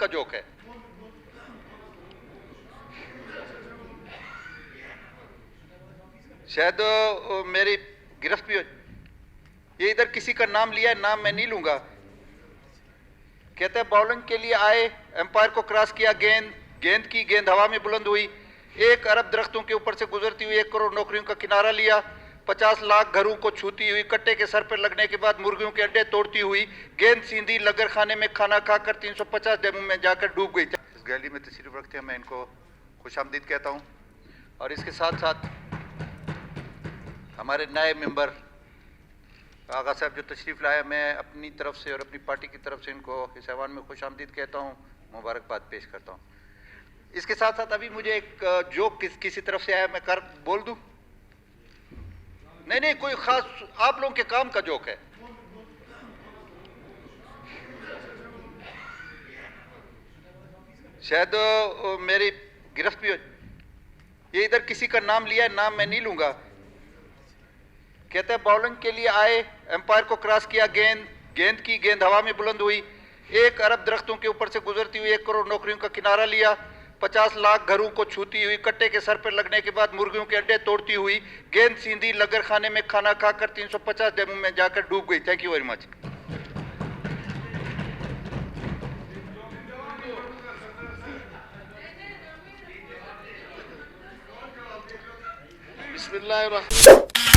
का जोक है। शायद मेरी गिरफ्त भी हो। ये इधर किसी का नाम लिया है, नाम मैं नहीं लूंगा। कहते हैं बॉलिंग के लिए आए, एम्पायर को क्रॉस किया, गेंद हवा में बुलंद हुई, 1 अरब दरख्तों के ऊपर से गुजरती हुई 1 करोड़ नौकरियों का किनारा लिया, 50 लाख घरों को छूती हुई, कट्टे के सर पर लगने के बाद मुर्गियों के अंडे तोड़ती हुई, गेंद सीधी लंगर खाने में खाना खाकर 350 डेमू में जाकर डूब गई। इस गैलरी में तशरीफ रखते हैं, मैं इनको खुशामदीद कहता हूँ। और इसके साथ साथ हमारे नए मेंबर आगा साहब जो तशरीफ़ लाए, मैं अपनी तरफ से और अपनी पार्टी की तरफ से इनको इस ऐवान में खुशामदीद कहता हूँ, मुबारकबाद पेश करता हूँ। इसके साथ साथ अभी मुझे एक जोक किसी तरफ से आया, मैं कर बोल दूँ? नहीं, कोई खास आप लोगों के काम का जोक है। शायद मेरी गिरफ्त भी हो। ये इधर किसी का नाम लिया है, नाम मैं नहीं लूंगा। कहते हैं बॉलिंग के लिए आए, एम्पायर को क्रॉस किया, गेंद हवा में बुलंद हुई, 1 अरब दरख्तों के ऊपर से गुजरती हुई 1 करोड़ नौकरियों का किनारा लिया, 50 लाख घरों को छूती हुई, कट्टे के सर पर लगने के बाद मुर्गियों के अंडे तोड़ती हुई, गेंद सीधी लंगर खाने में खाना खाकर 350 डेमू में जाकर डूब गई। Thank you very much. बिस्मिल्लाहिर्रहमानिर्रहीम।